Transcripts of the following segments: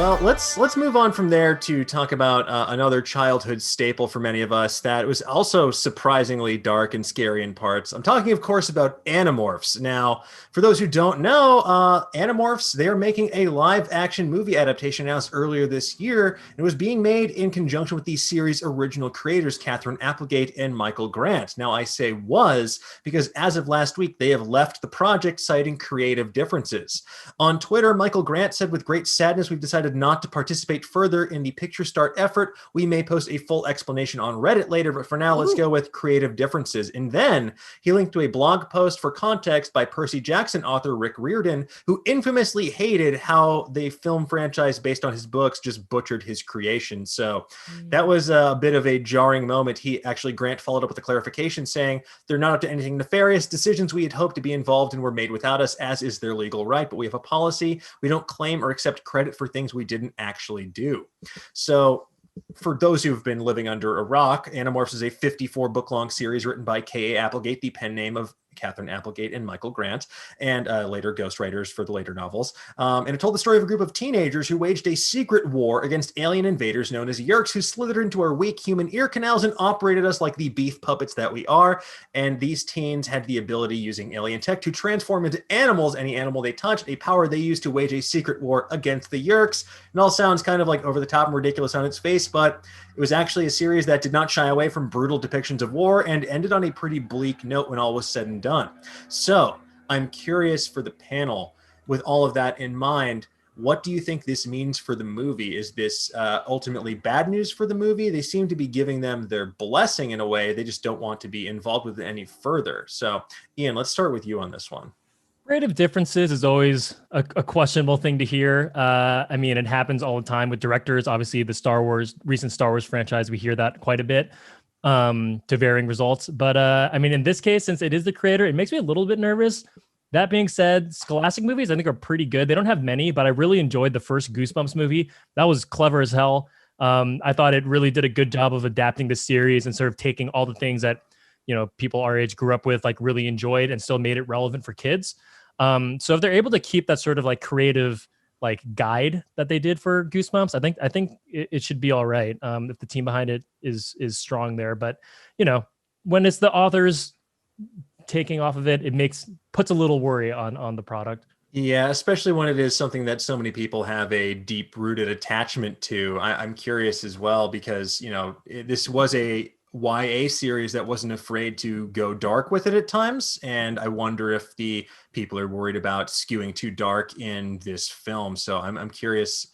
Well, let's move on from there to talk about another childhood staple for many of us that was also surprisingly dark and scary in parts. I'm talking, of course, about Animorphs. Now, for those who don't know, Animorphs, they are making a live-action movie adaptation announced earlier this year. It was being made in conjunction with the series' original creators, Catherine Applegate and Michael Grant. Now, I say was because as of last week, they have left the project citing creative differences. On Twitter, Michael Grant said, "With great sadness, we've decided not to participate further in the Picture Start effort. We may post a full explanation on Reddit later, but for now, let's go with creative differences." And then he linked to a blog post for context by Percy Jackson author Rick Riordan, who infamously hated how the film franchise based on his books just butchered his creation. So that was a bit of a jarring moment. Grant followed up with a clarification saying, "They're not up to anything nefarious. Decisions we had hoped to be involved in were made without us, as is their legal right, but we have a policy. We don't claim or accept credit for things we didn't actually do." So for those who've been living under a rock, Animorphs is a 54 book long series written by K.A. Applegate, the pen name of Catherine Applegate and Michael Grant, and later ghostwriters for the later novels. And it told the story of a group of teenagers who waged a secret war against alien invaders known as Yeerks, who slithered into our weak human ear canals and operated us like the beef puppets that we are. And these teens had the ability, using alien tech, to transform into animals, any animal they touched, a power they used to wage a secret war against the Yeerks. It all sounds kind of like over the top and ridiculous on its face, but it was actually a series that did not shy away from brutal depictions of war and ended on a pretty bleak note when all was said and done. So I'm curious for the panel, with all of that in mind, what do you think this means for the movie? Is this ultimately bad news for the movie? They seem to be giving them their blessing in a way. They just don't want to be involved with it any further. So Ian, let's start with you on this one. Creative differences is always a questionable thing to hear. I mean, it happens all the time with directors. Obviously, the recent Star Wars franchise, we hear that quite a bit to varying results. But I mean, in this case, since it is the creator, it makes me a little bit nervous. That being said, Scholastic movies, I think, are pretty good. They don't have many, but I really enjoyed the first Goosebumps movie. That was clever as hell. I thought it really did a good job of adapting the series and sort of taking all the things that, you know, people our age grew up with, like really enjoyed, and still made it relevant for kids. So if they're able to keep that sort of like creative like guide that they did for Goosebumps, I think it should be all right. If the team behind it is strong there, but you know, when it's the authors taking off of it, puts a little worry on the product. Yeah, especially when it is something that so many people have a deep-rooted attachment to. I'm curious as well because, you know, this was a YA series that wasn't afraid to go dark with it at times, and I wonder if the people are worried about skewing too dark in this film. So I'm curious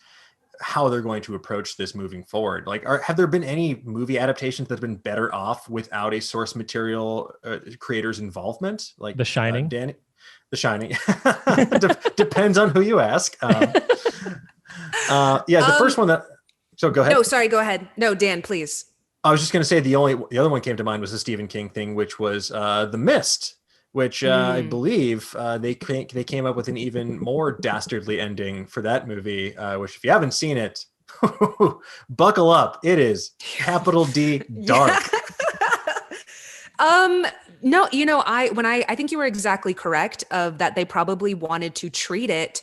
how they're going to approach this moving forward. Like, have there been any movie adaptations that have been better off without a source material creator's involvement? Like The Shining? The Shining. Depends on who you ask. The first one that... So go ahead. No, sorry, go ahead. No, Dan, please. I was just going to say the other one came to mind was the Stephen King thing, which was The Mist, which I believe they came up with an even more dastardly ending for that movie, which if you haven't seen it, buckle up. It is capital D dark. No, you know, I think you were exactly correct of that. They probably wanted to treat it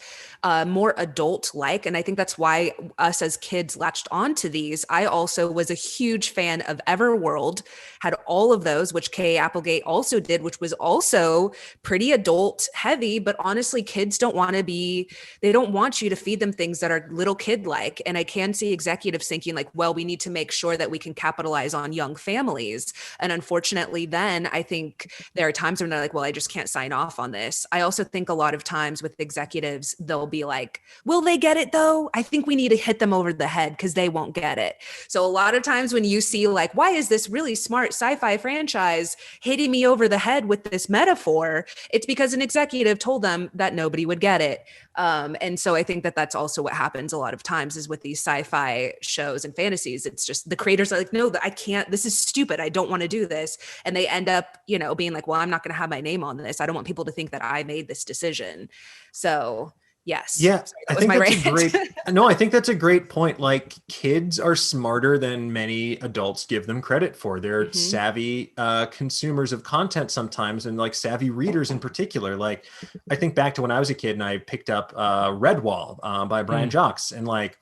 more adult-like, and I think that's why us as kids latched onto these. I also was a huge fan of Everworld, had all of those, which K. Applegate also did, which was also pretty adult-heavy. But honestly, kids don't want you to feed them things that are little kid-like. And I can see executives thinking like, well, we need to make sure that we can capitalize on young families. And unfortunately, then I think there are times when they're like, well, I just can't sign off on this. I also think a lot of times with executives, they'll be like, will they get it though? I think we need to hit them over the head because they won't get it. So a lot of times when you see like, why is this really smart sci-fi franchise hitting me over the head with this metaphor? It's because an executive told them that nobody would get it. And so I think that that's also what happens a lot of times is with these sci-fi shows and fantasies. It's just the creators are like, no, I can't, this is stupid. I don't want to do this. And they end up, you know, being like, well, I'm not going to have my name on this. I don't want people to think that I made this decision. So Yes. Yeah, Sorry, I that was think my that's a rant. great. No, I think that's a great point. Like kids are smarter than many adults give them credit for. They're Mhm. savvy consumers of content sometimes, and like savvy readers in particular. Like I think back to when I was a kid and I picked up Redwall by Brian Mm. Jacques, and like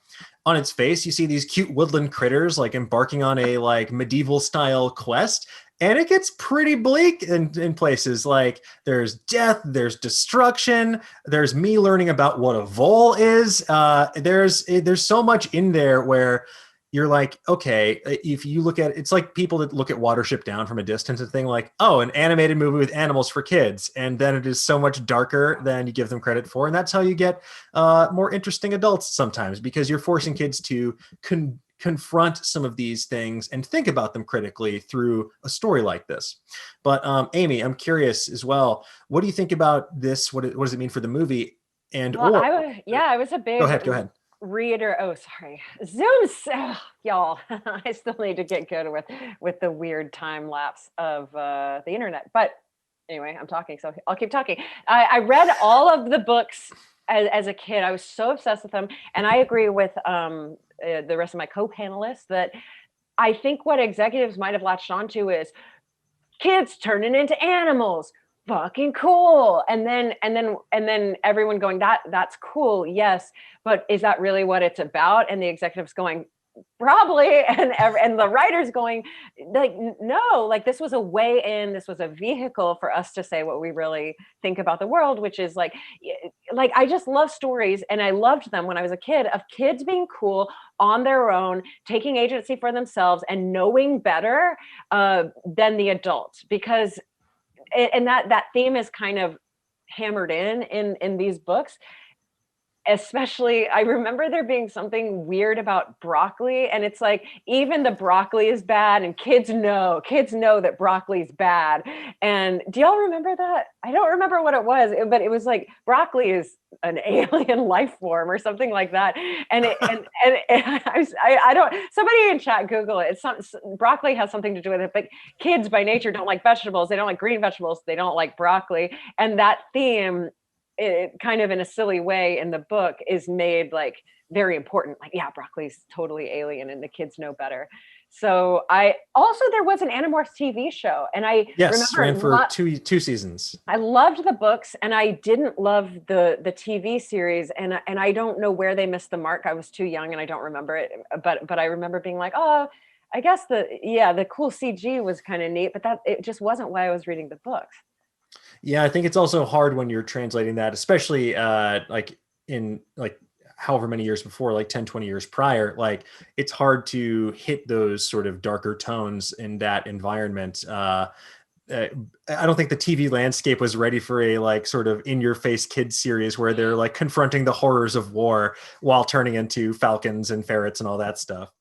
on its face, you see these cute woodland critters like embarking on a like medieval style quest. And it gets pretty bleak in places. Like there's death, there's destruction, there's me learning about what a vole is. There's so much in there where you're like, okay, if you look at it's like people that look at Watership Down from a distance and think like, oh, an animated movie with animals for kids, and then it is so much darker than you give them credit for, and that's how you get more interesting adults sometimes because you're forcing kids to confront some of these things and think about them critically through a story like this. But Amy, I'm curious as well. What do you think about this? What does it mean for the movie? And Well, or I was a go big ahead, go ahead. reader. Oh, sorry. Zooms, y'all. I still need to get good with the weird time lapse of the internet. But anyway, I'm talking, so I'll keep talking. I read all of the books as a kid. I was so obsessed with them, and I agree with the rest of my co-panelists that I think what executives might have latched onto is kids turning into animals, fucking cool. And then everyone going, that's cool, yes, but is that really what it's about? And the executives going, probably. And the writers going like, no, like this was a way in, this was a vehicle for us to say what we really think about the world, which is like I just love stories, and I loved them when I was a kid, of kids being cool on their own, taking agency for themselves and knowing better than the adults, because and that theme is kind of hammered in these books. Especially, I remember there being something weird about broccoli, and it's like even the broccoli is bad, and kids know that broccoli is bad. And do y'all remember that? I don't remember what it was, but it was like broccoli is an alien life form or something like that. And I don't. Somebody in chat Google it. Broccoli has something to do with it, but kids by nature don't like vegetables. They don't like green vegetables. They don't like broccoli, and that theme, it kind of in a silly way in the book, is made like very important. Like, yeah, broccoli's totally alien and the kids know better. So there was an Animorphs TV show, and I Ran remember for two seasons. I loved the books, and I didn't love the TV series, and I don't know where they missed the mark. I was too young and I don't remember it, but I remember being like, oh, I guess the cool CG was kind of neat, but that it just wasn't why I was reading the books. Yeah, I think it's also hard when you're translating that, especially like in like however many years before, like 10, 20 years prior, like it's hard to hit those sort of darker tones in that environment. I don't think the TV landscape was ready for a like sort of in-your-face kids series where they're like confronting the horrors of war while turning into falcons and ferrets and all that stuff.